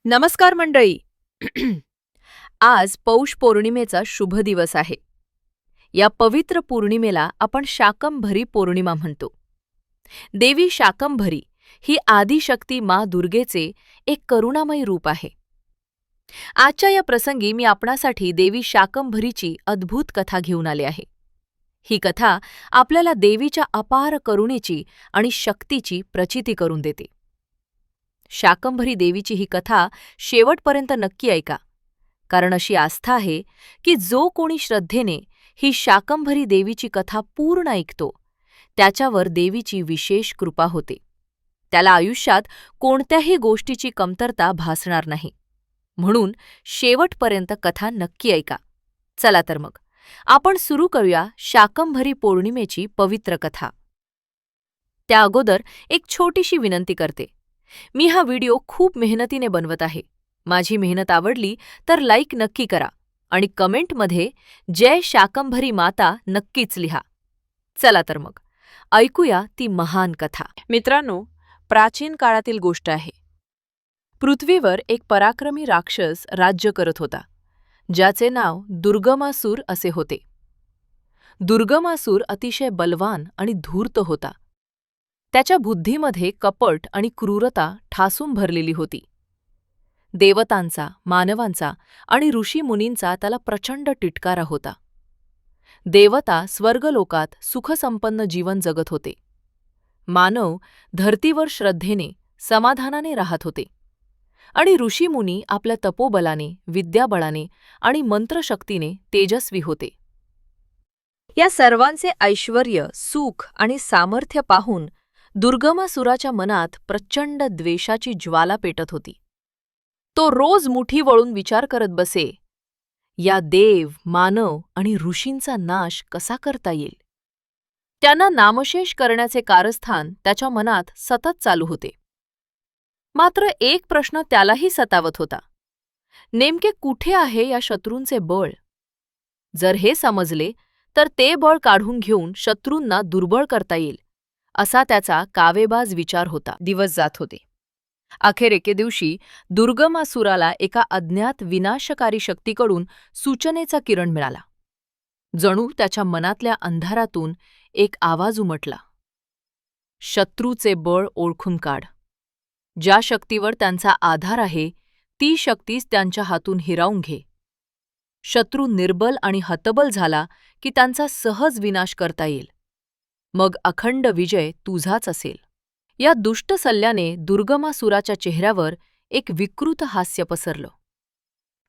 नमस्कार मंडळी. आज पौष पौर्णिमेचा शुभ दिवस आहे. या पवित्र पौर्णिमेला आपण शाकंभरी पौर्णिमा म्हणतो. देवी शाकंभरी ही आदिशक्ती मा दुर्गेचे एक करुणामयी रूप आहे. आजच्या या प्रसंगी मी आपणासाठी देवी शाकंभरीची अद्भुत कथा घेऊन आले आहे. ही कथा आपल्याला देवीच्या अपार करुणेची आणि शक्तीची प्रचिती करून देते. शाकंभरी देवीची ही कथा शेवटपर्यंत नक्की ऐका, कारण अशी आस्था आहे की जो कोणी श्रद्धेने ही शाकंभरी देवीची कथा पूर्ण ऐकतो त्याच्यावर देवीची विशेष कृपा होते. त्याला आयुष्यात कोणत्याही गोष्टीची कमतरता भासणार नाही. म्हणून शेवटपर्यंत कथा नक्की ऐका. चला तर मग आपण सुरू करूया शाकंभरी पौर्णिमेची पवित्र कथा. त्या अगोदर एक छोटीशी विनंती करते. मी हा व्हिडिओ खूप मेहनतीने बनवत आहे. माझी मेहनत आवडली तर लाईक नक्की करा आणि कमेंटमध्ये जय शाकंभरी माता नक्कीच लिहा. चला तर मग ऐकूया ती महान कथा. मित्रांनो, प्राचीन काळातील गोष्ट आहे. पृथ्वीवर एक पराक्रमी राक्षस राज्य करत होता, ज्याचे नाव दुर्गमासूर असे होते. दुर्गमासूर अतिशय बलवान आणि धूर्त होता. त्याच्या बुद्धीमध्ये कपट आणि क्रूरता ठासून भरलेली होती. देवतांचा, मानवांचा आणि ऋषीमुनींचा त्याला प्रचंड तिटकारा होता. देवता स्वर्गलोकात सुखसंपन्न जीवन जगत होते. मानव धर्तीवर श्रद्धेने, समाधानाने राहत होते आणि ऋषीमुनी आपल्या तपोबलाने, विद्याबळाने आणि मंत्रशक्तीने तेजस्वी होते. या सर्वांचे ऐश्वर्य, सुख आणि सामर्थ्य पाहून दुर्गमासुराच्या मनात प्रचंड द्वेषाची ज्वाला पेटत होती. तो रोज मुठी वळून विचार करत बसे, या देव, मानव आणि ऋषींचा नाश कसा करता येईल. त्यांना नामशेष करण्याचे कारस्थान त्याच्या मनात सतत चालू होते. मात्र एक प्रश्न त्यालाही सतावत होता. नेमके कुठे आहे या शत्रूंचे बळ? जर हे समजले तर ते बळ काढून घेऊन शत्रूंना दुर्बळ करता येईल, असा त्याचा कावेबाज विचार होता. दिवस जात होते. अखेर एके दिवशी दुर्गमासुराला एका अज्ञात विनाशकारी शक्तीकडून सूचनेचा किरण मिळाला. जणू त्याच्या मनातल्या अंधारातून एक आवाज उमटला, शत्रूचे बळ ओळखून काढ. ज्या शक्तीवर त्यांचा आधार आहे ती शक्तीच त्यांच्या हातून हिरावून घे. शत्रू निर्बल आणि हतबल झाला की त्यांचा सहज विनाश करता येईल. मग अखंड विजय तुझाच असेल. या दुष्ट सल्ल्याने दुर्गमासुराच्या चेहऱ्यावर एक विकृत हास्य पसरलं.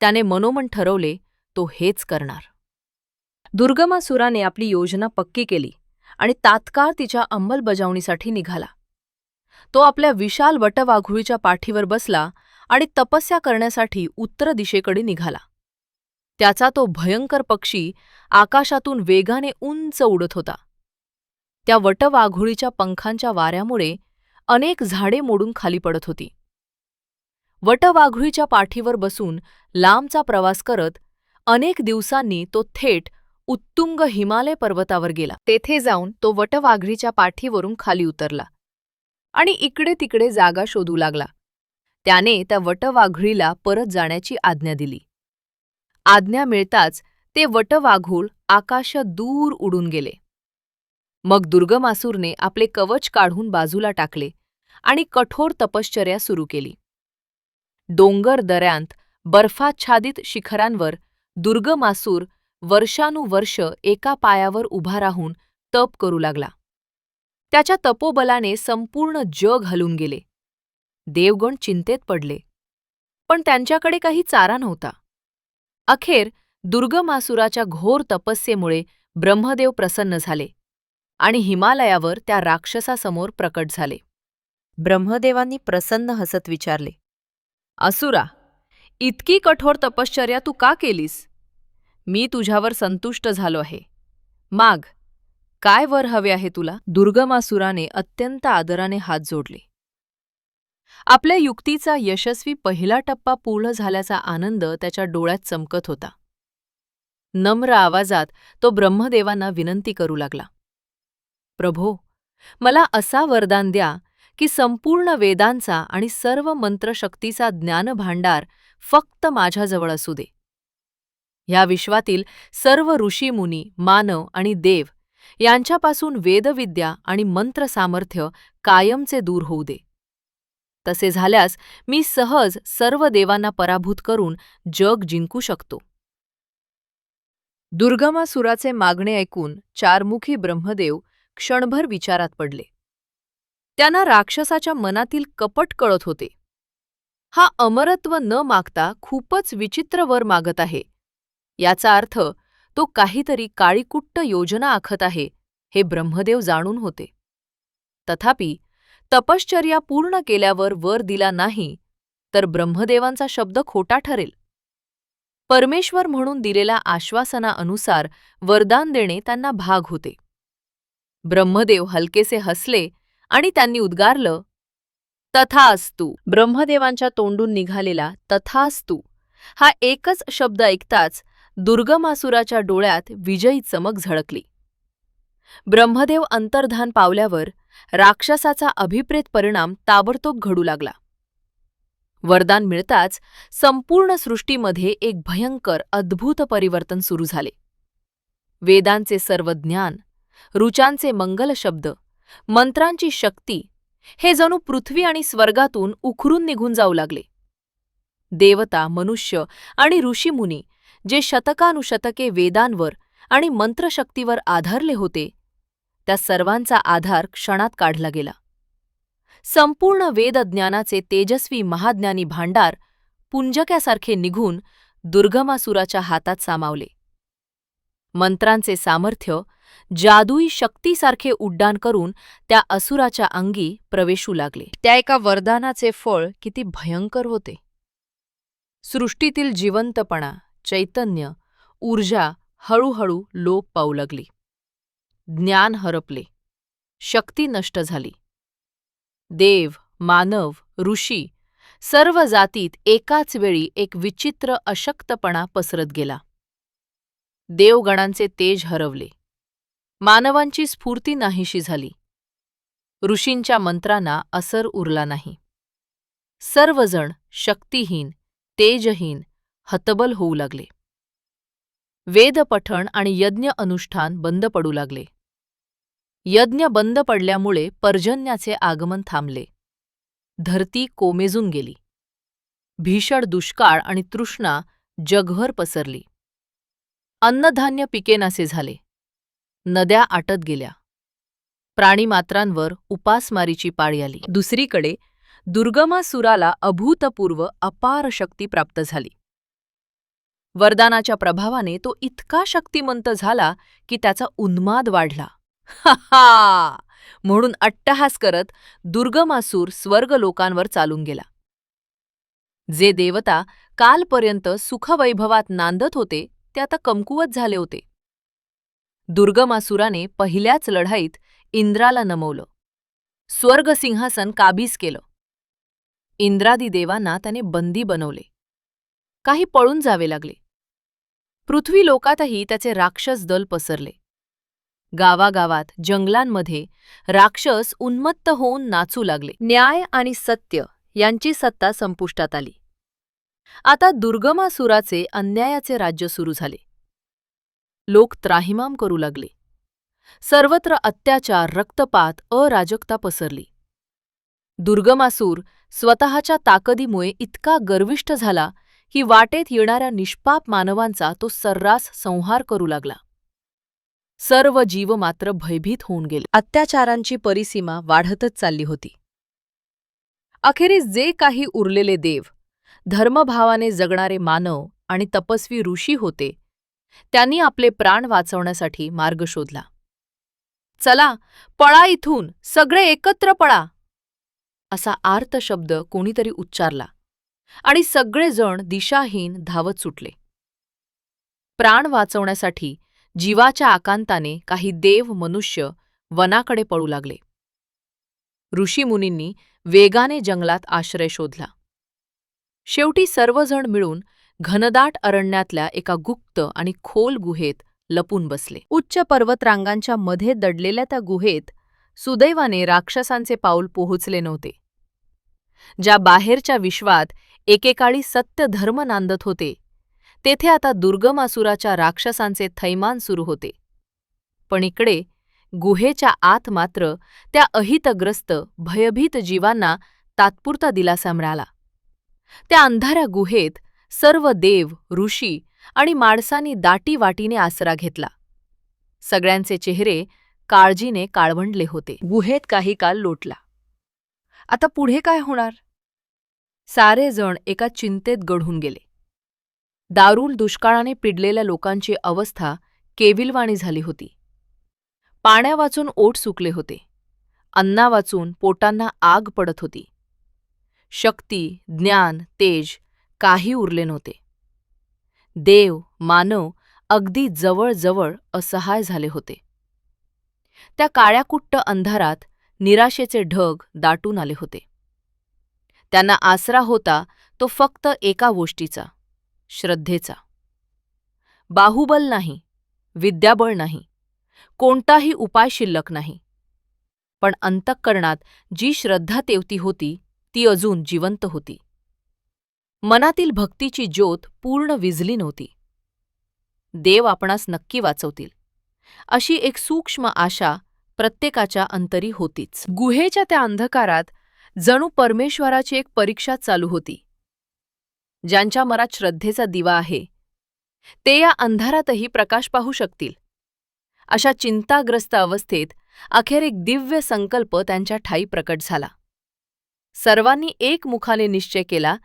त्याने मनोमन ठरवले तो हेच करणार. दुर्गमासुराने आपली योजना पक्की केली आणि तात्काळ तिच्या अंमलबजावणीसाठी निघाला. तो आपल्या विशाल वटवाघुळीच्या पाठीवर बसला आणि तपस्या करण्यासाठी उत्तर दिशेकडे निघाला. त्याचा तो भयंकर पक्षी आकाशातून वेगाने उंच उडत होता. त्या वटवाघुळीच्या पंखांच्या वाऱ्यामुळे अनेक झाडे मोडून खाली पडत होती. वटवाघुळीच्या पाठीवर बसून लांबचा प्रवास करत अनेक दिवसांनी तो थेट उत्तुंग हिमालय पर्वतावर गेला. तेथे जाऊन तो वटवाघळीच्या पाठीवरून खाली उतरला आणि इकडे तिकडे जागा शोधू लागला. त्याने त्या वटवाघळीला परत जाण्याची आज्ञा दिली. आज्ञा मिळताच ते वटवाघूळ आकाशात दूर उडून गेले. मग दुर्गमासूरने आपले कवच काढून बाजूला टाकले आणि कठोर तपश्चर्या सुरू केली. डोंगर दऱ्यांत, बर्फाच्छादित शिखरांवर दुर्गमासूर वर्षानुवर्ष एका पायावर उभा राहून तप करू लागला. त्याच्या तपोबलाने संपूर्ण जग हलून गेले. देवगण चिंतेत पडले, पण त्यांच्याकडे काही चारा नव्हता. अखेर दुर्गमासुराच्या घोर तपस्येमुळे ब्रह्मदेव प्रसन्न झाले आणि हिमालयावर त्या राक्षसासमोर प्रकट झाले. ब्रह्मदेवांनी प्रसन्न हसत विचारले, असुरा, इतकी कठोर तपश्चर्या तू का केलीस? मी तुझ्यावर संतुष्ट झालो आहे. माग, काय वर हवे आहे तुला? दुर्गमासुराने अत्यंत आदराने हात जोडले. आपल्या युक्तीचा यशस्वी पहिला टप्पा पूर्ण झाल्याचा आनंद त्याच्या डोळ्यात चमकत होता. नम्र आवाजात तो ब्रह्मदेवांना विनंती करू लागला, प्रभो, मला असा वरदान द्या की संपूर्ण वेदांचा आणि सर्व मंत्रशक्तीचा ज्ञानभांडार फक्त माझ्याजवळ असू दे. ह्या विश्वातील सर्व ऋषीमुनी, मानव आणि देव यांच्यापासून वेदविद्या आणि मंत्रसामर्थ्य कायमचे दूर होऊ दे. तसे झाल्यास मी सहज सर्व देवांना पराभूत करून जग जिंकू शकतो. दुर्गमासुराचे मागणे ऐकून चारमुखी ब्रह्मदेव क्षणभर विचारात पडले. त्यांना राक्षसाच्या मनातील कपट कळत होते. हा अमरत्व न मागता खूपच विचित्र वर मागत आहे. याचा अर्थ तो काहीतरी काळीकुट्ट योजना आखत आहे, हे ब्रह्मदेव जाणून होते. तथापि तपश्चर्या पूर्ण केल्यावर वर दिला नाही तर ब्रह्मदेवांचा शब्द खोटा ठरेल. परमेश्वर म्हणून दिलेल्या आश्वासनानुसार वरदान देणे त्यांना भाग होते. ब्रह्मदेव हलकेसे हसले आणि त्यांनी उद्गारलं, तथास्तु. ब्रह्मदेवांच्या तोंडून निघालेला तथास्तु हा एकच शब्द ऐकताच दुर्गमासुराच्या डोळ्यात विजयी चमक झळकली. ब्रह्मदेव अंतर्धान पावल्यावर राक्षसाचा अभिप्रेत परिणाम ताबडतोब घडू लागला. वरदान मिळताच संपूर्ण सृष्टीमध्ये एक भयंकर अद्भुत परिवर्तन सुरू झाले. वेदांचे सर्व ज्ञान, ऋचांचे मंगल शब्द, मंत्रांची शक्ती हे जणू पृथ्वी आणि स्वर्गातून उखरून निघून जाऊ लागले. देवता, मनुष्य आणि ऋषीमुनी जे शतकानुशतके वेदांवर आणि मंत्रशक्तीवर आधारले होते, त्या सर्वांचा आधार क्षणात काढला गेला. संपूर्ण वेदज्ञानाचे तेजस्वी महाज्ञानी भांडार पुंजक्यासारखे निघून दुर्गमासुराच्या हातात सामावले. मंत्रांचे सामर्थ्य जादुई शक्तीसारखे उड्डाण करून त्या असुराच्या अंगी प्रवेशू लागले. त्या एका वरदानाचे फळ किती भयंकर होते. सृष्टीतील जिवंतपणा, चैतन्य, ऊर्जा हळूहळू लोप पावू लागली. ज्ञान हरपले, शक्ती नष्ट झाली. देव, मानव, ऋषी सर्व जातीत एकाच वेळी एक विचित्र अशक्तपणा पसरत गेला. देवगणांचे तेज हरवले, मानवांची स्फूर्ती नाहीशी झाली. ऋषींच्या मंत्रांना असर उरला नाही. सर्वजण शक्तिहीन, तेजहीन, हतबल होऊ लागले. वेदपठण आणि यज्ञ अनुष्ठान बंद पडू लागले. यज्ञ बंद पडल्यामुळे पर्जन्याचे आगमन थांबले. धरती कोमेजून गेली. भीषण दुष्काळ आणि तृष्णा जगभर पसरली. अन्नधान्य पिकेनासे झाले. नद्या आटत गेल्या. प्राणीमात्रांवर उपासमारीची पाळी आली. दुसरीकडे दुर्गमासुराला अभूतपूर्व अपार शक्ती प्राप्त झाली. वरदानाच्या प्रभावाने तो इतका शक्तिमंत झाला की त्याचा उन्माद वाढला. हा हा म्हणून अट्टहास करत दुर्गमासूर स्वर्गलोकांवर चालून गेला. जे देवता कालपर्यंत सुखवैभवात नांदत होते ते आता कमकुवत झाले होते. दुर्गमासुराने पहिल्याच लढाईत इंद्राला नमवलं. स्वर्गसिंहासन काबीज केलं. इंद्रादी देवांना त्याने बंदी बनवले. काही पळून जावे लागले. पृथ्वी लोकातही त्याचे राक्षस दल पसरले. गावागावात, जंगलांमध्ये राक्षस उन्मत्त होऊन नाचू लागले. न्याय आणि सत्य यांची सत्ता संपुष्टात आली. आता दुर्गमासुराचे अन्यायाचे राज्य सुरू झाले. लोक त्राहिमाम करू लागले. सर्वत्र अत्याचार, रक्तपात, अराजकता पसरली. दुर्गमासूर स्वतःच्या ताकदीमुळे इतका गर्विष्ठ झाला की वाटेत येणाऱ्या निष्पाप मानवांचा तो सर्रास संहार करू लागला. सर्व जीव मात्र भयभीत होऊन गेले. अत्याचारांची परिसीमा वाढतच चालली होती. अखेरीस जे काही उरलेले देव, धर्मभावाने जगणारे मानव आणि तपस्वी ऋषी होते, त्यांनी आपले प्राण वाचवण्यासाठी मार्ग शोधला. चला, पळा इथून, सगळे एकत्र पळा, असा आर्त शब्द कोणीतरी उच्चारला आणि सगळेजण दिशाहीन धावत सुटले. प्राण वाचवण्यासाठी जीवाच्या आकांताने काही देव, मनुष्य वनाकडे पळू लागले. ऋषीमुनींनी वेगाने जंगलात आश्रय शोधला. शेवटी सर्वजण मिळून घनदाट अरण्यातल्या एका गुप्त आणि खोल गुहेत लपून बसले. उच्च पर्वतरांगांच्या मध्ये दडलेल्या त्या गुहेत सुदैवाने राक्षसांचे पाऊल पोहोचले नव्हते. ज्या बाहेरच्या विश्वात एकेकाळी सत्य धर्म नांदत होते, तेथे आता दुर्गमासुराच्या राक्षसांचे थैमान सुरू होते. पण इकडे गुहेच्या आत मात्र त्या अहितग्रस्त भयभीत जीवांना तात्पुरता दिलासा मिळाला. त्या अंधाऱ्या गुहेत सर्व देव, ऋषी आणि माणसांनी दाटीवाटीने आसरा घेतला. सगळ्यांचे चेहरे काळजीने काळवंडले होते. गुहेत काही काळ लोटला. आता पुढे काय होणार? सारे जण एका चिंतेत गढून गेले. दारूल दुष्काळाने पिडलेल्या लोकांची अवस्था केविलवाणी झाली होती. पाण्यावाचून ओठ सुकले होते. अन्नावाचून पोटांना आग पडत होती. शक्ती, ज्ञान, तेज काही उरले नव्हते. देव, मानव अगदी जवळ असहाय झाले होते. त्या काळ्याकुट्ट अंधारात निराशेचे ढग दाटून आले होते. त्यांना आसरा होता तो फक्त एका गोष्टीचा, श्रद्धेचा. बाहुबल नाही, विद्याबळ नाही, कोणताही उपाय शिल्लक नाही. पण अंतःकरणात जी श्रद्धा तेवती होती ती अजून जिवंत होती. मनातील भक्तीची ज्योत पूर्ण विझली नव्हती. देव आपणास नक्की वाचवतील अशी एक सूक्ष्म आशा प्रत्येकाच्या अंतरी होतीच. गुहेच्या त्या अंधकारात जणू परमेश्वराची एक परीक्षा चालू होती. ज्यांच्या मनात श्रद्धेचा दिवा आहे ते या अंधारातही प्रकाश पाहू शकतील. अशा चिंताग्रस्त अवस्थेत अखेर एक दिव्य संकल्प त्यांच्या ठायी प्रकट झाला. सर्वांनी एकमुखाने निश्चय केला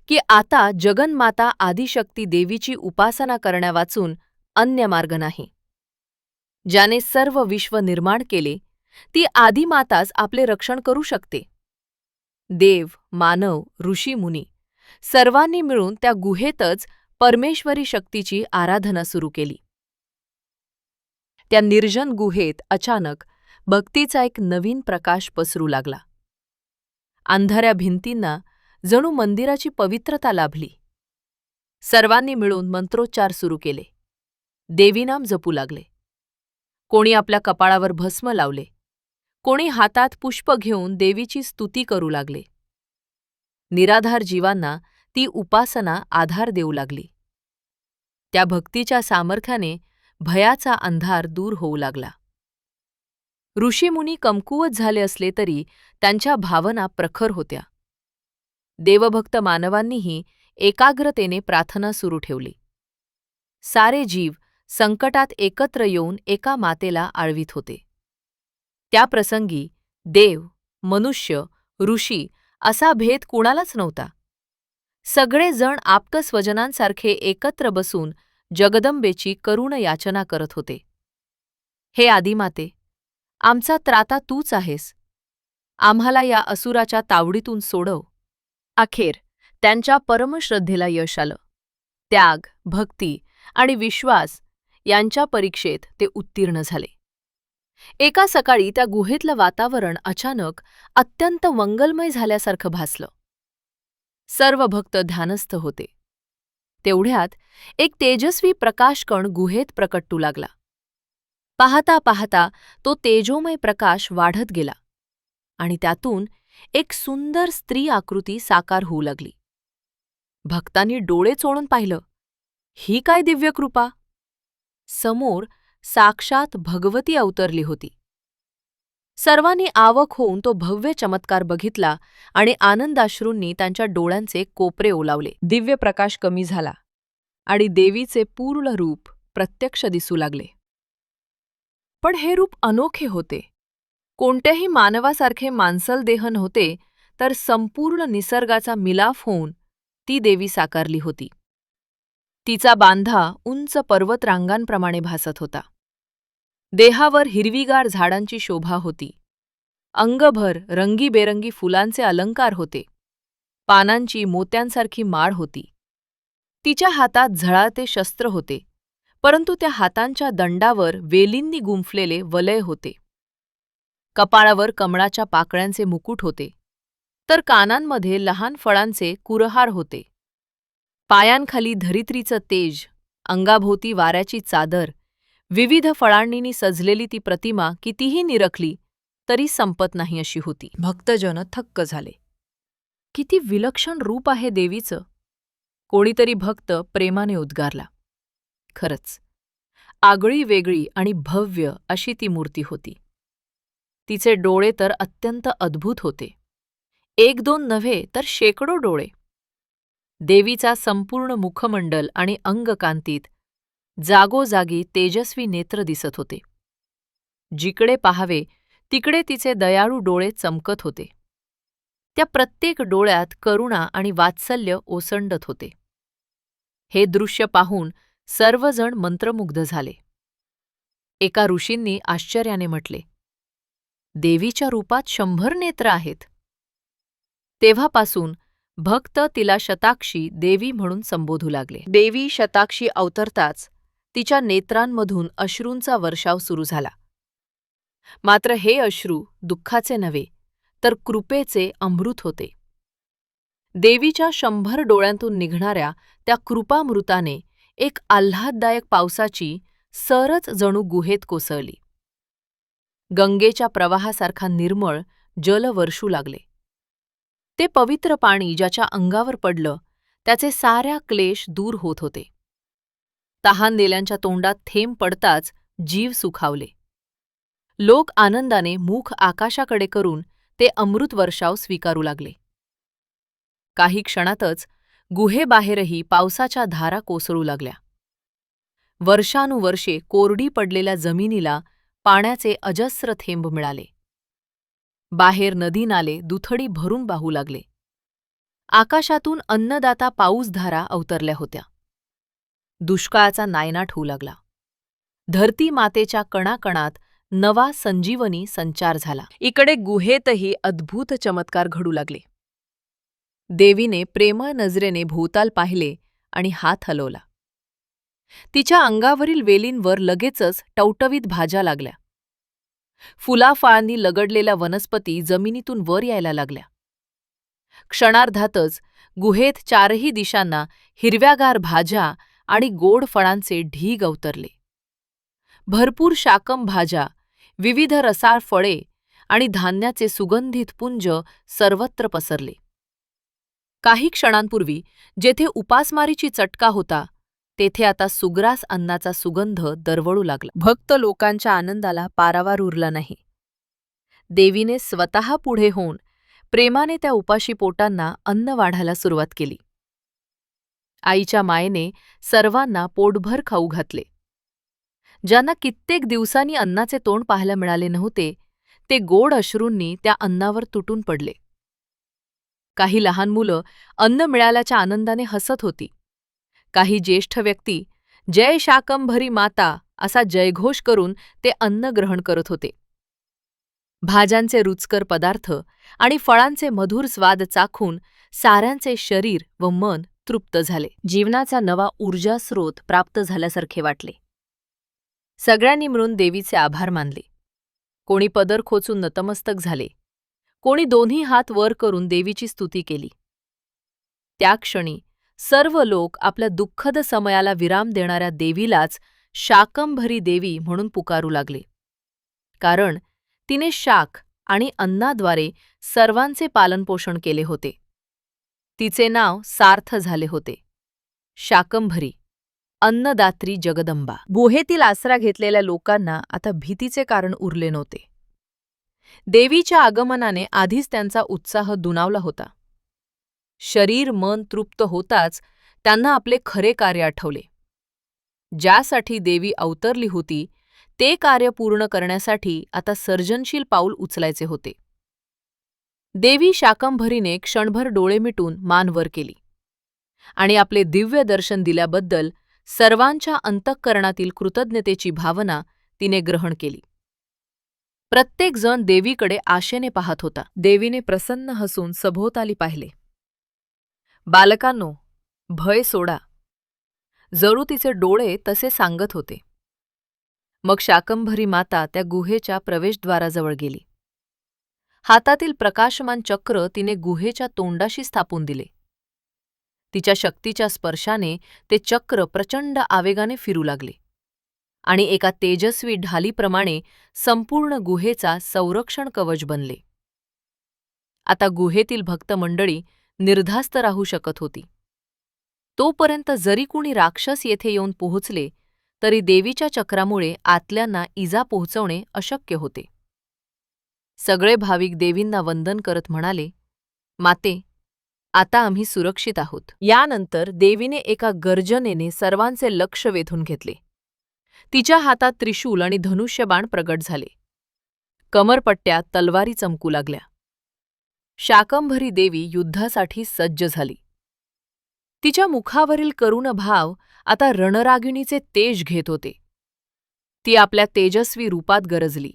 की आता जगन्माता आदिशक्ती देवीची उपासना करण्यावाचून अन्य मार्ग नाही. ज्याने सर्व विश्व निर्माण केले ती आदिमाताच आपले रक्षण करू शकते. देव, मानव, ऋषी, मुनी सर्वांनी मिळून त्या गुहेतच परमेश्वरी शक्तीची आराधना सुरू केली. त्या निर्जन गुहेत अचानक भक्तीचा एक नवीन प्रकाश पसरू लागला. अंधाऱ्या भिंतींना जणू मंदिराची पवित्रता लाभली. सर्वांनी मिळून मंत्रोच्चार सुरू केले. देवीनाम जपू लागले. कोणी आपल्या कपाळावर भस्म लावले, कोणी हातात पुष्प घेऊन देवीची स्तुती करू लागले. निराधार जीवांना ती उपासना आधार देऊ लागली. त्या भक्तीच्या सामर्थ्याने भयाचा अंधार दूर होऊ लागला. ऋषीमुनी कमकुवत झाले असले तरी त्यांच्या भावना प्रखर होत्या. देवभक्त मानवांनीही एकाग्रतेने प्रार्थना सुरू ठेवली. सारे जीव संकटात एकत्र येऊन एका मातेला आळवीत होते. त्या प्रसंगी देव, मनुष्य, ऋषी असा भेद कुणालाच नव्हता. सगळे जण आप्तस्वजनांसारखे एकत्र बसून जगदंबेची करुण याचना करत होते. हे आदिमाते, आमचा त्राता तूच आहेस. आम्हाला या असुराच्या तावडीतून सोडव. अखेर त्यांच्या परमश्रद्धेला यश आलं. त्याग, भक्ती आणि विश्वास यांच्या परीक्षेत ते उत्तीर्ण झाले. एका सकाळी त्या गुहेतलं वातावरण अचानक अत्यंत मंगलमय झाल्यासारखं भासलं. सर्व भक्त ध्यानस्थ होते. तेवढ्यात एक तेजस्वी प्रकाशकण गुहेत प्रकटू लागला. पाहता पाहता तो तेजोमय प्रकाश वाढत गेला आणि त्यातून एक सुंदर स्त्री आकृती साकार होऊ लागली. भक्तांनी डोळे चोळून पाहिलं. ही काय दिव्य कृपा! समोर साक्षात भगवती अवतरली होती. सर्वांनी आवक होऊन तो भव्य चमत्कार बघितला आणि आनंदाश्रूंनी त्यांच्या डोळ्यांचे कोपरे ओलावले. दिव्य प्रकाश कमी झाला आणि देवीचे पूर्ण रूप प्रत्यक्ष दिसू लागले. पण हे रूप अनोखे होते. कोणत्याही मानवासारखे मांसल देह नव्हते, तर संपूर्ण निसर्गाचा मिलाफ होऊन ती देवी साकारली होती. तिचा बांधा उंच पर्वतरांगांप्रमाणे भासत होता. देहावर हिरवीगार झाडांची शोभा होती. अंगभर रंगीबेरंगी फुलांचे अलंकार होते. पानांची मोत्यांसारखी माळ होती. तिच्या हातात झळाळते शस्त्र होते, परंतु त्या हातांच्या दंडावर वेलींनी गुंफलेले वलय होते. कपाळावर कमळाच्या पाकळ्यांचे मुकुट होते, तर कानांमध्ये लहान फळांचे कुरहार होते. पायांखाली धरित्रीचं तेज, अंगाभोवती वाऱ्याची चादर, विविध फळांनी सजलेली ती प्रतिमा कितीही निरखली तरी संपत नाही अशी होती. भक्तजन थक्क झाले. किती विलक्षण रूप आहे देवीचं, कोणीतरी भक्त प्रेमाने उद्गारला. खरंच, आगळी वेगळी आणि भव्य अशी ती मूर्ती होती. तिचे डोळे तर अत्यंत अद्भुत होते. 1-2 नव्हे तर शेकडो डोळे. देवीचा संपूर्ण मुखमंडल आणि अंगकांतीत जागोजागी तेजस्वी नेत्र दिसत होते. जिकडे पाहावे तिकडे तिचे दयाळू डोळे चमकत होते. त्या प्रत्येक डोळ्यात करुणा आणि वात्सल्य ओसंडत होते. हे दृश्य पाहून सर्वजण मंत्रमुग्ध झाले. एका ऋषींनी आश्चर्याने म्हटले, देवीच्या रूपात 100 नेत्र आहेत. तेव्हापासून भक्त तिला शताक्षी देवी म्हणून संबोधू लागले. देवी शताक्षी अवतरताच तिच्या नेत्रांमधून अश्रूंचा वर्षाव सुरू झाला. मात्र हे अश्रू दुःखाचे नव्हे तर कृपेचे अमृत होते. देवीच्या 100 डोळ्यांतून निघणाऱ्या त्या कृपामृताने एक आल्हाददायक पावसाची सरच जणू गुहेत कोसळली. गंगेच्या प्रवाहासारखा निर्मळ जल वर्षू लागले. ते पवित्र पाणी ज्याच्या अंगावर पडलं त्याचे साऱ्या क्लेश दूर होत होते. तहानलेल्यांच्या तोंडात थेंब पडताच जीव सुखावले. लोक आनंदाने मुख आकाशाकडे करून ते अमृत वर्षाव स्वीकारू लागले. काही क्षणातच गुहेबाहेरही पावसाच्या धारा कोसळू लागल्या. वर्षानुवर्षे कोरडी पडलेल्या जमिनीला पाण्याचे अजस्र थेंब मिळाले. बाहेर नदी नाले दुथडी भरून वाहू लागले. आकाशातून अन्नदाता पाऊसधारा अवतरल्या होत्या. दुष्काळाचा नायनाट होऊ लागला. धरती मातेच्या कणाकणात नवा संजीवनी संचार झाला. इकडे गुहेतही अद्भुत चमत्कार घडू लागले. देवीने प्रेमळ नजरेने भोवताल पाहिले आणि हात हलवला. तिच्या अंगावरील वेलींवर लगेचच टवटवीत भाज्या लागल्या. फुलाफळांनी लगडलेल्या वनस्पती जमिनीतून वर यायला लागल्या. क्षणार्धातच गुहेत 4ही दिशांना हिरव्यागार भाज्या आणि गोड फळांचे ढीग अवतरले. भरपूर शाकम भाज्या, विविध रसाळ फळे आणि धान्याचे सुगंधित पुंज सर्वत्र पसरले. काही क्षणांपूर्वी जेथे उपासमारीची चटका होता तेथे आता सुग्रास अन्नाचा सुगंध दरवळू लागला. भक्त लोकांच्या आनंदाला पारावार उरला नाही. देवीने स्वतः पुढे होऊन प्रेमाने त्या उपाशी पोटांना अन्न वाढायला सुरुवात केली. आईच्या मायेने सर्वांना पोटभर खाऊ घातले. ज्यांना कित्येक दिवसांनी अन्नाचे तोंड पाहायला मिळाले नव्हते ते गोड अश्रूंनी त्या अन्नावर तुटून पडले. काही लहान मुलं अन्न मिळाल्याच्या आनंदाने हसत होती. काही ज्येष्ठ व्यक्ती जय शाकंभरी माता असा जयघोष करून ते अन्न ग्रहण करत होते. भाज्यांचे रुचकर पदार्थ आणि फळांचे मधुर स्वाद चाखून साऱ्यांचे शरीर व मन तृप्त झाले. जीवनाचा नवा ऊर्जास्रोत प्राप्त झाल्यासारखे वाटले. सगळ्यांनी मिळून देवीचे आभार मानले. कोणी पदर खोचून नतमस्तक झाले, कोणी दोन्ही हात वर करून देवीची स्तुती केली. त्या क्षणी सर्व लोक आपल्या दुःखद समयाला विराम देणाऱ्या देवीलाच शाकंभरी देवी म्हणून पुकारू लागले. कारण तिने शाक आणि अन्नाद्वारे सर्वांचे पालनपोषण केले होते. तिचे नाव सार्थ झाले होते. शाकंभरी, अन्नदात्री जगदंबा. गुहेतील आसरा घेतलेल्या लोकांना आता भीतीचे कारण उरले नव्हते. देवीच्या आगमनाने आधीच त्यांचा उत्साह दुणावला होता. शरीर मन तृप्त होताच त्यांना आपले खरे कार्य आठवले. ज्यासाठी देवी अवतरली होती ते कार्य पूर्ण करण्यासाठी आता सर्जनशील पाऊल उचलायचे होते. देवी शाकंभरीने क्षणभर डोळे मिटून मान वर केली आणि आपले दिव्य दर्शन दिल्याबद्दल सर्वांच्या अंतःकरणातील कृतज्ञतेची भावना तिने ग्रहण केली. प्रत्येक जण देवीकडे आशेने पाहत होता. देवीने प्रसन्न हसून सभोवताली पाहिले. बालकांनो, भय सोडा. जणू तिचे डोळे तसे सांगत होते. मग शाकंभरी माता त्या गुहेच्या प्रवेशद्वाराजवळ गेली. हातातील प्रकाशमान चक्र तिने गुहेच्या तोंडाशी स्थापून दिले. तिच्या शक्तीच्या स्पर्शाने ते चक्र प्रचंड आवेगाने फिरू लागले. आणि एका तेजस्वी ढालीप्रमाणे संपूर्ण गुहेचा संरक्षण कवच बनले. आता गुहेतील भक्त मंडळी निर्धास्त राहू शकत होती. तोपर्यंत जरी कुणी राक्षस येथे येऊन पोहोचले तरी देवीच्या चक्रामुळे आतल्यांना इजा पोहोचवणे अशक्य होते. सगळे भाविक देवींना वंदन करत म्हणाले, माते, आता आम्ही सुरक्षित आहोत. यानंतर देवीने एका गर्जनेने सर्वांचे लक्ष वेधून घेतले. तिच्या हातात त्रिशूल आणि धनुष्यबाण प्रगट झाले. कमरपट्ट्यात तलवारी चमकू लागल्या. शाकंभरी देवी युद्धासाठी सज्ज झाली. तिच्या मुखावरील करुण भाव आता रणरागिणीचे तेज घेत होते. ती आपल्या तेजस्वी रूपात गरजली.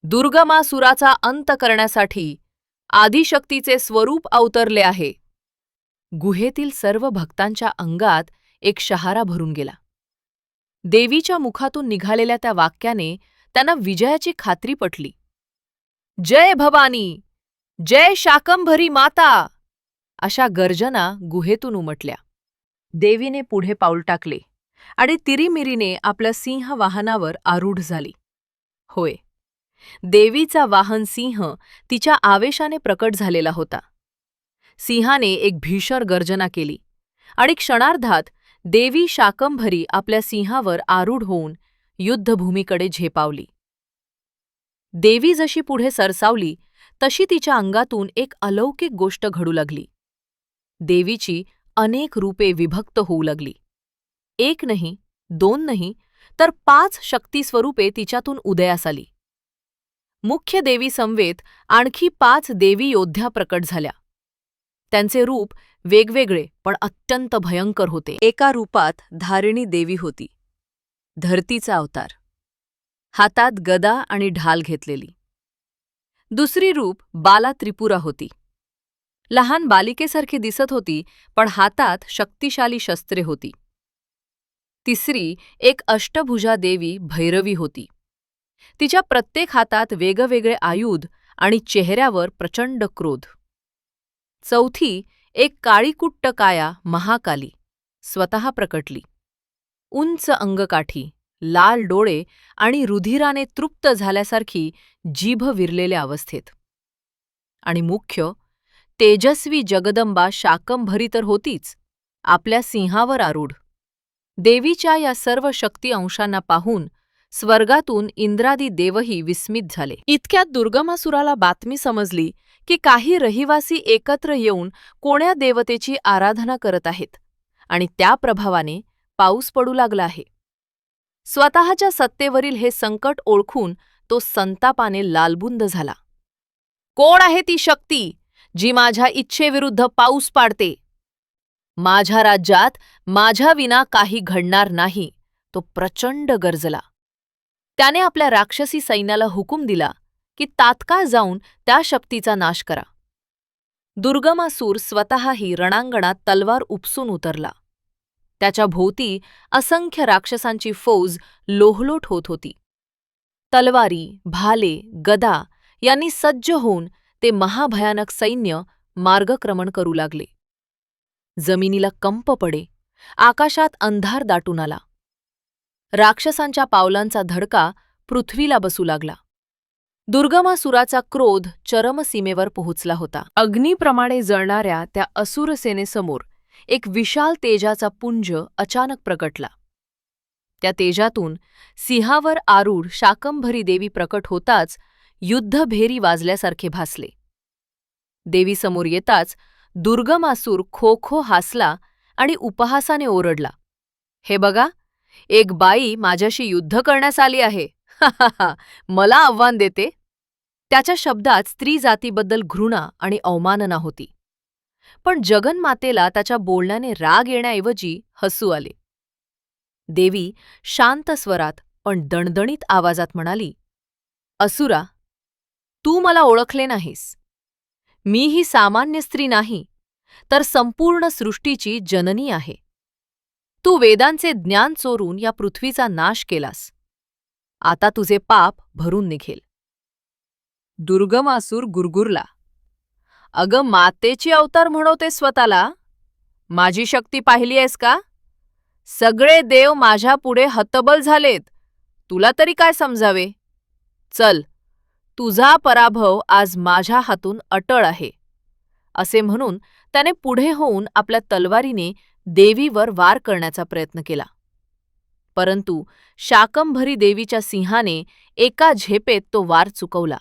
दुर्गमासुराचा अंत करण्यासाठी आदिशक्तीचे स्वरूप अवतरले आहे. गुहेतील सर्व भक्तांच्या अंगात एक शहारा भरून गेला. देवीच्या मुखातून निघालेल्या त्या वाक्याने त्यांना विजयाची खात्री पटली. जय भवानी, जय शाकंभरी माता, अशा गर्जना गुहेतून उमटल्या. देवीने पुढे पाऊल टाकले आणि तिरीमिरीने आपल्या सिंह वाहनावर आरूढ झाली. होय, देवीचा वाहन सिंह तिच्या आवेशाने प्रकट झालेला होता. सिंहाने एक भीषण गर्जना केली आणि क्षणार्धात देवी शाकंभरी आपल्या सिंहावर आरूढ होऊन युद्धभूमीकडे झेपावली. देवी जशी पुढे सरसावली तशी तिच्या अंगातून एक अलौकिक गोष्ट घडू लागली. देवीची अनेक रूपे विभक्त होऊ लागली. एक नाही, दोन नाही, तर 5 शक्तिस्वरूपे तिच्यातून उदयास आली. मुख्य देवी समवेत आणखी 5 देवी योद्ध्या प्रकट झाल्या. त्यांचे रूप वेगवेगळे पण अत्यंत भयंकर होते. एका रूपात धारिणी देवी होती, धरतीचा अवतार, हातात गदा आणि ढाल घेतलेली. दुसरी रूप बाला त्रिपुरा होती. लहान बालिकेसारखी दिसत होती पण हातात शक्तिशाली शस्त्रे होती. तिसरी एक अष्टभुजा देवी भैरवी होती. तिच्या प्रत्येक हातात वेगवेगळे आयुध आणि चेहऱ्यावर प्रचंड क्रोध. चौथी एक काळीकुट्ट काया महाकाली स्वतः प्रकटली. उंच अंगकाठी, लाल डोळे आणि रुधिराने तृप्त झाल्यासारखी जीभ विरलेल्या अवस्थेत. आणि मुख्य तेजस्वी जगदंबा शाकंभरी तर होतीच, आपल्या सिंहावर आरूढ. देवीच्या या सर्व शक्ती अंशांना पाहून स्वर्गातून इंद्रादी देवही विस्मित झाले. इतक्यात दुर्गमासुराला बातमी समजली की काही रहिवासी एकत्र येऊन कोण्या देवतेची आराधना करत आहेत आणि त्या प्रभावाने पाऊस पडू लागला आहे. स्वतःच्या सत्तेवरील हे संकट ओळखून तो संतापाने लालबुंद झाला. कोण आहे ती शक्ती जी माझ्या इच्छेविरुद्ध पाऊस पाडते? माझ्या राज्यात माझ्या विना काही घडणार नाही, तो प्रचंड गरजला. त्याने आपल्या राक्षसी सैन्याला हुकूम दिला की तात्काळ जाऊन त्या शक्तीचा नाश करा. दुर्गमासूर स्वतःही रणांगणात तलवार उपसून उतरला. त्याच्या भोवती असंख्य राक्षसांची फौज लोहलोट होत होती. तलवारी, भाले, गदा यांनी सज्ज होऊन ते महाभयानक सैन्य मार्गक्रमण करू लागले. जमिनीला कंप पडे, आकाशात अंधार दाटून आला. राक्षसांच्या पावलांचा धडका पृथ्वीला बसू लागला. दुर्गमासुराचा क्रोध चरमसीमेवर पोहोचला होता. अग्नीप्रमाणे जळणाऱ्या त्या असुर सेनेसमोर एक विशाल तेजाचा पुंज अचानक प्रगटला. त्या तेजातून सिंहावर आरूढ शाकंभरी देवी प्रकट होताच युद्धभेरी वाजल्यासारखे भासले. देवीसमोर येताच दुर्गमासूर खो खो हासला आणि उपहासाने ओरडला, हे बघा, एक बाई माझ्याशी युद्ध करण्यास आली आहे. मला आव्हान देते. त्याच्या शब्दात स्त्री जातीबद्दल घृणा आणि अवमानना होती. पण जगन्मातेला त्याच्या बोलण्याने राग येण्याऐवजी हसू आले. देवी शांत स्वरात पण दणदणीत आवाजात म्हणाली, असुरा, तू मला ओळखले नाहीस. मी ही सामान्य स्त्री नाही, तर संपूर्ण सृष्टीची जननी आहे. तू वेदांचे ज्ञान चोरून या पृथ्वीचा नाश केलास. आता तुझे पाप भरून निघेल. दुर्गमासूर गुरगुरला, अगं मातेची अवतार म्हणवते स्वतःला? माझी शक्ती पाहिली आहेस का? सगळे देव माझ्या पुढे हतबल झालेत. तुला तरी काय समजावे? चल, तुझा पराभव आज माझ्या हातून अटळ आहे. असे म्हणून त्याने पुढे होऊन आपल्या तलवारीने देवीवर वार करण्याचा प्रयत्न केला. परंतु शाकंभरी देवीच्या सिंहाने एका झेपेत तो वार चुकवला.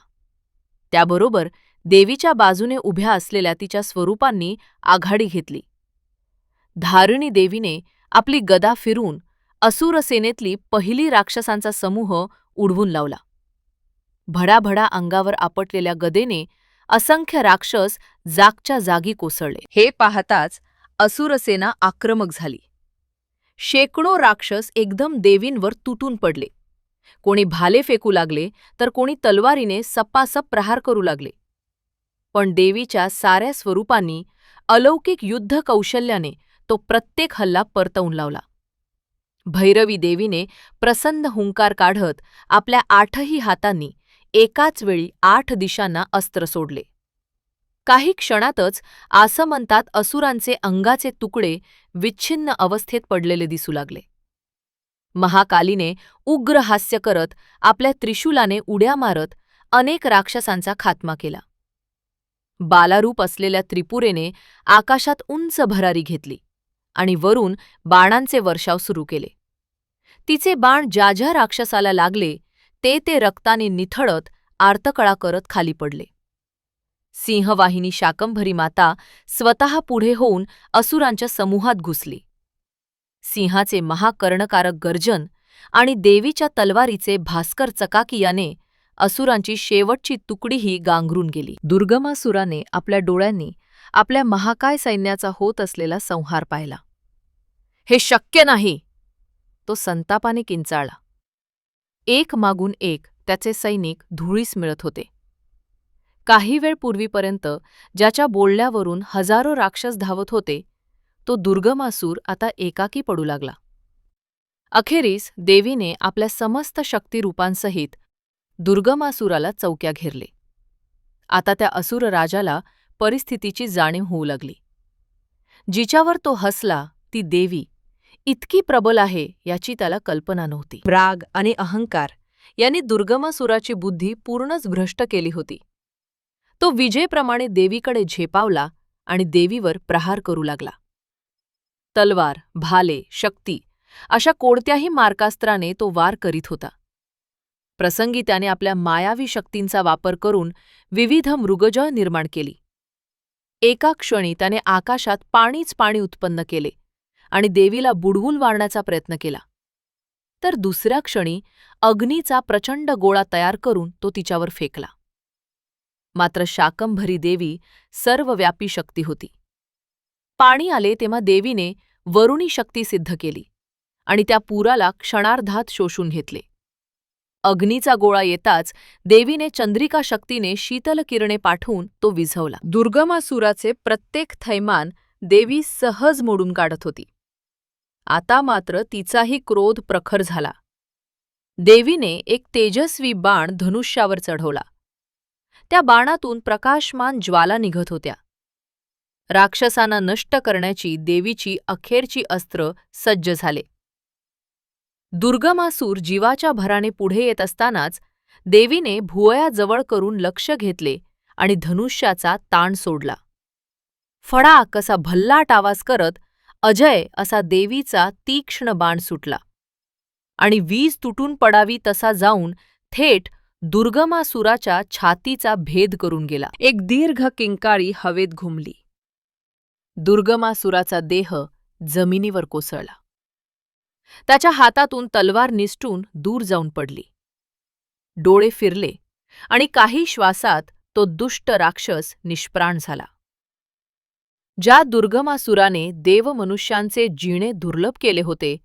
त्याबरोबर देवीच्या बाजूने उभ्या असलेल्या तिच्या स्वरूपांनी आघाडी घेतली. धारिणी देवीने आपली गदा फिरून असुर सेनेतली पहिली राक्षसांचा समूह उडवून लावला. भडाभडा अंगावर आपटलेल्या गदेने असंख्य राक्षस जागच्या जागी कोसळले. हे पाहताच असुरसेना आक्रमक झाली. शेकडो राक्षस एकदम देवींवर तुटून पडले. कोणी भाले फेकू लागले तर कोणी तलवारीने सपासप प्रहार करू लागले. पण देवीच्या साऱ्या स्वरूपांनी अलौकिक युद्ध कौशल्याने तो प्रत्येक हल्ला परतवून लावला. भैरवी देवीने प्रसन्न हुंकार काढत आपल्या 8ही हातांनी एकाच वेळी 8 दिशांना अस्त्र सोडले. काही क्षणातच आसमंतात असुरांचे अंगाचे तुकडे विच्छिन्न अवस्थेत पडलेले दिसू लागले. महाकालीने उग्र हास्य करत आपल्या त्रिशूलाने उड्या मारत अनेक राक्षसांचा खात्मा केला. बालारूप असलेल्या त्रिपुरेने आकाशात उंच भरारी घेतली आणि वरून बाणांचे वर्षाव सुरू केले. तिचे बाण ज्या ज्या राक्षसाला लागले ते रक्ताने निथळत आर्तकळा करत खाली पडले. सिंहवाहिनी शाकंभरी माता स्वतः पुढे होऊन असुरांच्या समूहात घुसली. सिंहाचे महाकर्णकारक गर्जन आणि देवीच्या तलवारीचे भास्कर चकाकियाने असुरांची शेवटची तुकडीही गांगरून गेली. दुर्गमासुराने आपल्या डोळ्यांनी आपल्या महाकाय सैन्याचा होत असलेला संहार पाहिला. हे शक्य नाही, तो संतापाने किंचाळला. एक मागून एक त्याचे सैनिक धुळीस मिळत होते. काही वेळ पूर्वीपर्यंत ज्याच्या बोलण्यावरून हजारो राक्षस धावत होते तो दुर्गमासूर आता एकाकी पडू लागला. अखेरीस देवीने आपल्या समस्त शक्तिरूपांसहित दुर्गमासुराला चौक्या घेरले. आता त्या असुर राजाला परिस्थितीची जाणीव होऊ लागली. जिच्यावर तो हसला ती देवी इतकी प्रबल आहे याची त्याला कल्पना नव्हती. राग आणि अहंकार यांनी दुर्गमासुराची बुद्धी पूर्णच भ्रष्ट केली होती. तो विजेप्रमाणे देवीकडे झेपावला आणि देवीवर प्रहार करू लागला. तलवार, भाले, शक्ती अशा कोणत्याही मार्कास्त्राने तो वार करीत होता. प्रसंगी त्याने आपल्या मायावी शक्तींचा वापर करून विविध मृगजळ निर्माण केली. एका क्षणी त्याने आकाशात पाणीच पाणी उत्पन्न केले आणि देवीला बुडवून मारण्याचा प्रयत्न केला. तर दुसऱ्या क्षणी अग्नीचा प्रचंड गोळा तयार करून तो तिच्यावर फेकला. मात्र शाकंभरी देवी सर्वव्यापी शक्ती होती. पाणी आले तेव्हा देवीने वरुणी शक्ती सिद्ध केली आणि त्या पुराला क्षणार्धात शोषून घेतले. अग्नीचा गोळा येताच देवीने चंद्रिका शक्तीने शीतल किरणे पाठवून तो विझवला. दुर्गमासुराचे प्रत्येक थैमान देवी सहज मोडून काढत होती. आता मात्र तिचाही क्रोध प्रखर झाला. देवीने एक तेजस्वी बाण धनुष्यावर चढवला. त्या बाणातून प्रकाशमान ज्वाला निघत होत्या. राक्षसांना नष्ट करण्याची देवीची अखेरची अस्त्र सज्ज झाले. दुर्गमासूर जीवाच्या भराने पुढे येत असतानाच देवीने भुवया जवळ करून लक्ष घेतले आणि धनुष्याचा ताण सोडला. फडाक असा भल्लाट आवाज करत अजय असा देवीचा तीक्ष्ण बाण सुटला आणि वीज तुटून पडावी तसा जाऊन थेट दुर्गमासुराच्या छातीचा भेद करून गेला. एक दीर्घ किंकाळी हवेत घुमली. दुर्गमासुराचा देह जमिनीवर कोसळला. त्याच्या हातातून तलवार निसटून दूर जाऊन पडली. डोळे फिरले आणि काही श्वासात तो दुष्ट राक्षस निष्प्राण झाला. ज्या दुर्गमासुराने देवमनुष्यांचे जिणे दुर्लभ केले होते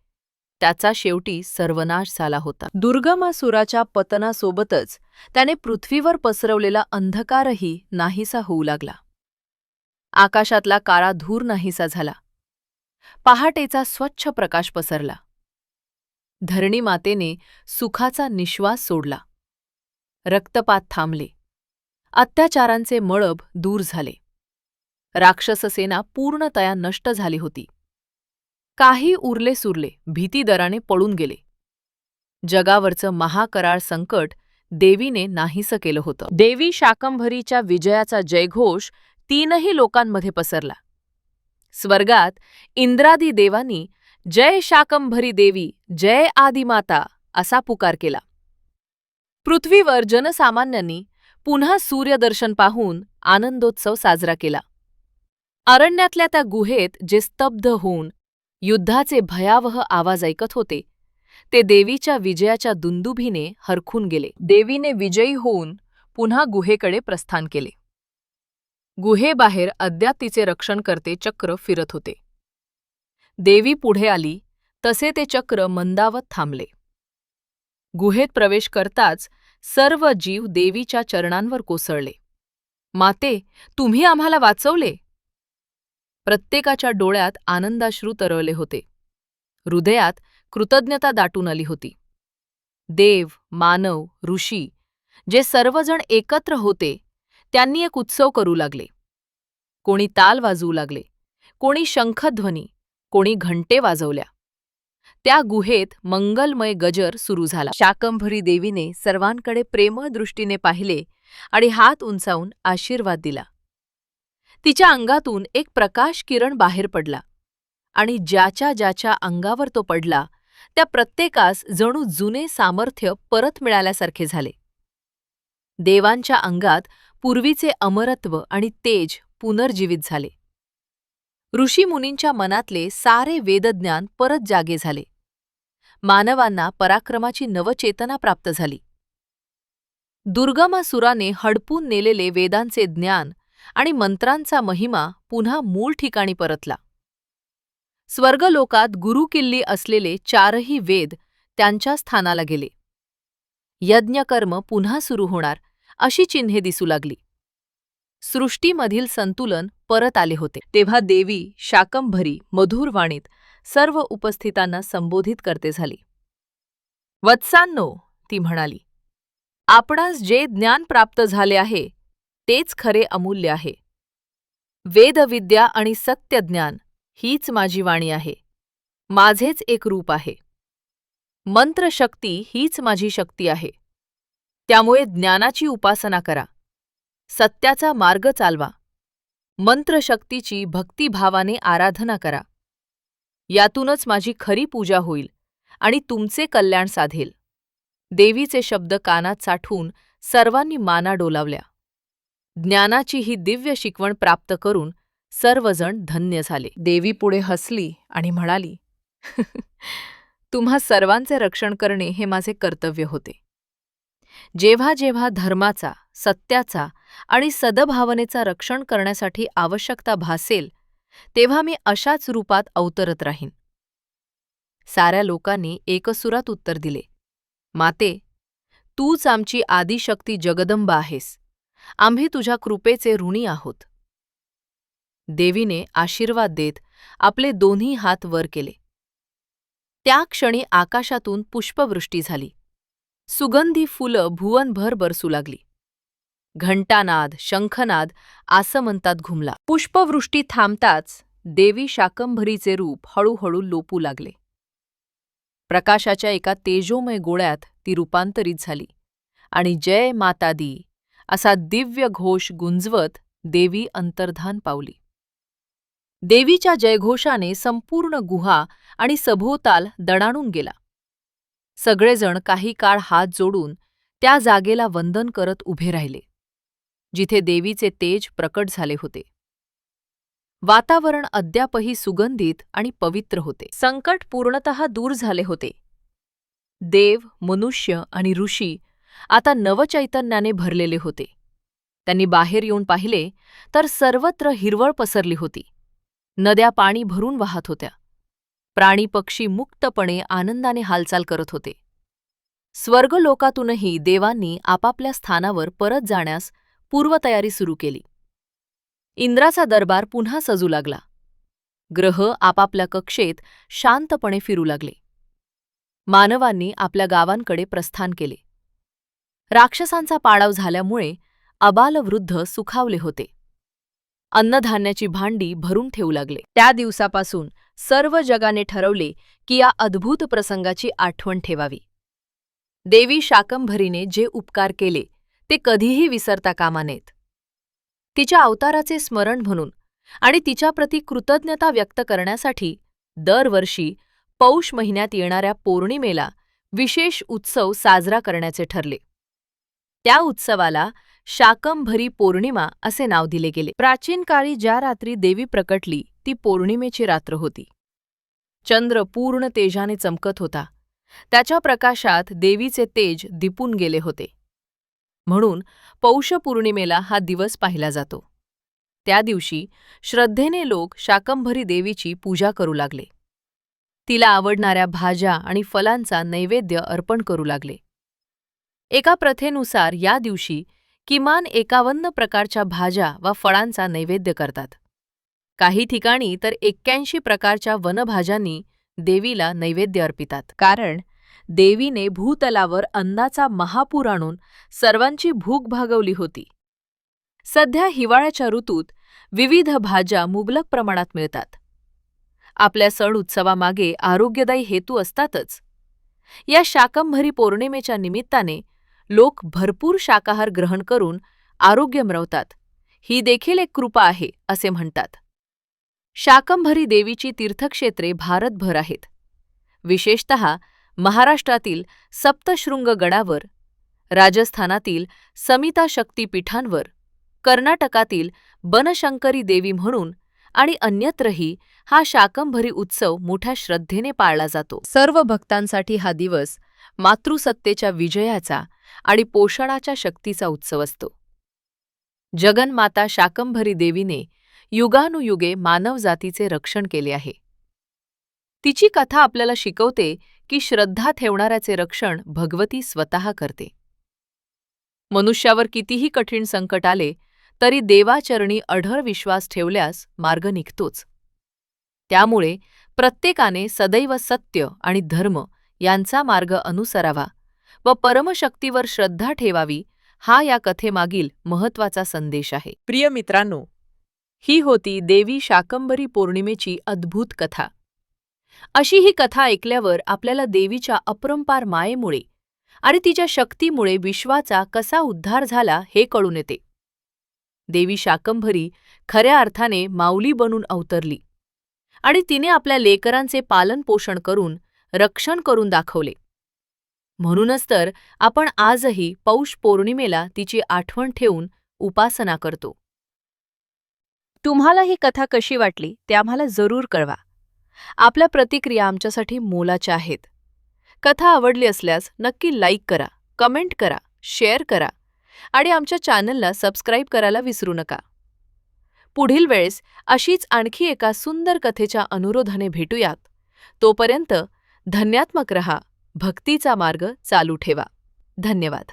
त्याचा शेवटी सर्वनाश झाला होता. दुर्गमासुराच्या पतनासोबतच त्याने पृथ्वीवर पसरवलेला अंधकारही नाहीसा होऊ लागला. आकाशातला काळा धूर नाहीसा झाला. पहाटेचा स्वच्छ प्रकाश पसरला. धरणी मातेने सुखाचा निश्वास सोडला. रक्तपात थांबले. अत्याचारांचे मळब दूर झाले. राक्षससेना पूर्णतया नष्ट झाली होती. काही उरले सुरले भीतीदराने पळून गेले. जगावरचं महाकराळ संकट देवीने नाहीसं केलं होतं. देवी शाकंभरीच्या विजयाचा जयघोष तीनही लोकांमध्ये पसरला. स्वर्गात इंद्रादी देवांनी जय शाकंभरी देवी, जय आदिमाता असा पुकार केला. पृथ्वीवर जनसामान्यांनी पुन्हा सूर्यदर्शन पाहून आनंदोत्सव साजरा केला. अरण्यातल्या त्या गुहेत जे स्तब्ध होऊन युद्धाचे भयावह आवाज ऐकत होते, ते देवीच्या विजयाच्या दुंदुभीने हरखून गेले. देवीने विजयी होऊन पुन्हा गुहेकडे प्रस्थान केले. गुहेबाहेर अद्याप तिचे रक्षणकर्ते चक्र फिरत होते. देवी पुढे आली तसे ते चक्र मंदावत थांबले. गुहेत प्रवेश करताच सर्व जीव देवीच्या चरणांवर कोसळले. माते, तुम्ही आम्हाला वाचवले. प्रत्येकाच्या डोळ्यात आनंदाश्रू तरळले होते. हृदयात कृतज्ञता दाटून आली होती. देव, मानव, ऋषी जे सर्वजण एकत्र होते त्यांनी एक उत्सव करू लागले. कोणी ताल वाजवू लागले, कोणी शंखध्वनी, कोणी घंटे वाजवल्या. त्या गुहेत मंगलमय गजर सुरू झाला. शाकंभरी देवीने सर्वांकडे प्रेमळ दृष्टीने पाहिले आणि हात उंचावून आशीर्वाद दिला. तिच्या अंगातून एक प्रकाश किरण बाहेर पडला आणि ज्याच्या ज्याच्या अंगावर तो पडला त्या प्रत्येकास जणू जुने सामर्थ्य परत मिळाल्यासारखे झाले. देवांच्या अंगात पूर्वीचे अमरत्व आणि तेज पुनर्जीवित झाले. ऋषीमुनींच्या मनातले सारे वेदज्ञान परत जागे झाले. मानवांना पराक्रमाची नवचेतना प्राप्त झाली. दुर्गमासुराने हडपून नेलेले वेदांचे ज्ञान आणि मंत्रांचा महिमा पुन्हा मूळ ठिकाणी परतला. स्वर्गलोकात गुरुकिल्ली असलेले चारही वेद त्यांच्या स्थानाला गेले. यज्ञकर्म पुन्हा सुरू होणार अशी चिन्हे दिसू लागली. सृष्टीमधील संतुलन परत आले होते. तेव्हा देवी शाकंभरी मधुर वाणीत सर्व उपस्थितांना संबोधित करते झाली. वत्सांनो, ती म्हणाली, आपणास जे ज्ञान प्राप्त झाले आहे तेच खरे अमूल्य आहे. वेदविद्या आणि सत्यज्ञान हीच माझी वाणी आहे. माझेच एक रूप आहे. मंत्रशक्ती हीच माझी शक्ती आहे. त्यामुळे ज्ञानाची उपासना करा. सत्याचा मार्ग चालवा. मंत्रशक्तीची भक्तिभावाने आराधना करा. यातूनच माझी खरी पूजा होईल आणि तुमचे कल्याण साधेल. देवीचे शब्द कानात साठवून सर्वांनी माना डोलावल्या. ज्ञानाची ही दिव्य शिकवण प्राप्त करून सर्वजण धन्य झाले. देवी पुढे हसली आणि म्हणाली, तुम्हा सर्वांचे रक्षण करणे हे माझे कर्तव्य होते. जेव्हा जेव्हा धर्माचा, सत्याचा आणि सद्भावनेचा रक्षण करण्यासाठी आवश्यकता भासेल तेव्हा मी अशाच रूपात अवतरत राहीन. साऱ्या लोकांनी एकसुरात उत्तर दिले, माते, तूच आमची आदिशक्ती जगदंबा आहेस. आम्ही तुझ्या कृपेचे ऋणी आहोत. देवीने आशीर्वाद देत आपले दोन्ही हात वर केले. त्या क्षणी आकाशातून पुष्पवृष्टी झाली. सुगंधी फुलं भुवनभर बरसू लागली. घंटानाद, शंखनाद आसमंतात घुमला. पुष्पवृष्टी थांबताच देवी शाकंभरीचे रूप हळूहळू लोपू लागले. प्रकाशाच्या एका तेजोमय गोळ्यात ती रूपांतरित झाली आणि जय माता दी असा दिव्य घोष गुंजवत देवी अंतर्धान पावली. देवीच्या जयघोषाने संपूर्ण गुहा आणि सभोवताल दणाणून गेला. सगळेजण काही काळ हात जोडून त्या जागेला वंदन करत उभे राहिले जिथे देवीचे तेज प्रकट झाले होते. वातावरण अद्यापही सुगंधित आणि पवित्र होते. संकट पूर्णतः दूर झाले होते. देव, मनुष्य आणि ऋषी आता नवचैतन्याने भरलेले होते. त्यांनी बाहेर येऊन पाहिले तर सर्वत्र हिरवळ पसरली होती. नद्या पाणी भरून वाहत होत्या. प्राणी पक्षी मुक्तपणे आनंदाने हालचाल करत होते. स्वर्गलोकातूनही देवांनी आपापल्या स्थानावर परत जाण्यास पूर्वतयारी सुरू केली. इंद्राचा दरबार पुन्हा सजू लागला. ग्रह आपापल्या कक्षेत शांतपणे फिरू लागले. मानवांनी आपल्या गावांकडे प्रस्थान केले. राक्षसांचा पाडाव झाल्यामुळे अबालवृद्ध सुखावले होते. अन्नधान्याची भांडी भरून ठेवू लागले. त्या दिवसापासून सर्व जगाने ठरवले की या अद्भुत प्रसंगाची आठवण ठेवावी. देवी शाकंभरीने जे उपकार केले ते कधीही विसरता कामा नयेत. तिच्या अवताराचे स्मरण म्हणून आणि तिच्याप्रती कृतज्ञता व्यक्त करण्यासाठी दरवर्षी पौष महिन्यात येणाऱ्या पौर्णिमेला विशेष उत्सव साजरा करण्याचे ठरले. त्या उत्सवाला शाकंभरी पौर्णिमा असे नाव दिले गेले. प्राचीन काळी ज्या रात्री देवी प्रकटली ती पौर्णिमेची रात्र होती. चंद्र पूर्ण तेजाने चमकत होता. त्याच्या प्रकाशात देवीचे तेज दिपून गेले होते. म्हणून पौष पौर्णिमेला हा दिवस पाहिला जातो. त्या दिवशी श्रद्धेने लोक शाकंभरी देवीची पूजा करू लागले. तिला आवडणाऱ्या भाज्या आणि फलांचा नैवेद्य अर्पण करू लागले. एका प्रथेनुसार या दिवशी किमान 51 प्रकारच्या भाज्या वा फळांचा नैवेद्य करतात. काही ठिकाणी तर 81 प्रकारच्या वनभाज्यांनी देवीला नैवेद्य अर्पितात. कारण देवीने भूतलावर अन्नाचा महापूर आणून सर्वांची भूक भागवली होती. सध्या हिवाळ्याच्या ऋतूत विविध भाज्या मुबलक प्रमाणात मिळतात. आपल्या सण उत्सवामागे आरोग्यदायी हेतू असतातच. या शाकंभरी पौर्णिमेच्या निमित्ताने लोक भरपूर शाकाहार ग्रहण करून आरोग्य मिळवतात. ही देखील एक कृपा आहे असे म्हणतात. शाकंभरी देवीची तीर्थक्षेत्रे भारतभर आहेत. विशेषतः महाराष्ट्रातील सप्तशृंग गडावर, राजस्थानातील समिता शक्तीपीठांवर, कर्नाटकातील बनशंकरी देवी म्हणून आणि अन्यत्रही हा शाकंभरी उत्सव मोठ्या श्रद्धेने पाळला जातो. सर्व भक्तांसाठी हा दिवस मातृसत्तेच्या विजयाचा आणि पोषणाच्या शक्तीचा उत्सव असतो. जगन्माता शाकंभरी देवीने युगानुयुगे मानवजातीचे रक्षण केले आहे. तिची कथा आपल्याला शिकवते की श्रद्धा ठेवणाऱ्याचे रक्षण भगवती स्वतः करते. मनुष्यावर कितीही कठीण संकट आले तरी देवाचरणी अढळ विश्वास ठेवल्यास मार्ग निघतोच. त्यामुळे प्रत्येकाने सदैव सत्य आणि धर्म यांचा मार्ग अनुसरावा व परमशक्तीवर श्रद्धा ठेवावी, हा या कथेमागील महत्त्वाचा संदेश आहे. प्रिय मित्रांनो, ही होती देवी शाकंभरी पौर्णिमेची अद्भुत कथा. अशी ही कथा ऐकल्यावर आपल्याला देवीच्या अपरंपार मायेमुळे आणि तिच्या शक्तीमुळे विश्वाचा कसा उद्धार झाला हे कळून येते. देवी शाकंभरी खऱ्या अर्थाने माऊली बनून अवतरली आणि तिने आपल्या लेकरांचे पालनपोषण करून रक्षण करून दाखवले. म्हणूनच तर आपण आजही पौष पौर्णिमेला तिची आठवण ठेवून उपासना करतो. तुम्हाला ही कथा कशी वाटली ते आम्हाला जरूर कळवा. आपल्या प्रतिक्रिया आमच्यासाठी मोलाच्या आहेत. कथा आवडली असल्यास नक्की लाईक करा, कमेंट करा, शेअर करा आणि आमच्या चॅनलला सबस्क्राईब करायला विसरू नका. पुढील वेळेस अशीच आणखी एका सुंदर कथेच्या अनुरोधाने भेटूयात. तोपर्यंत धन्यात्मक रहा, भक्तीचा मार्ग चालू ठेवा. धन्यवाद.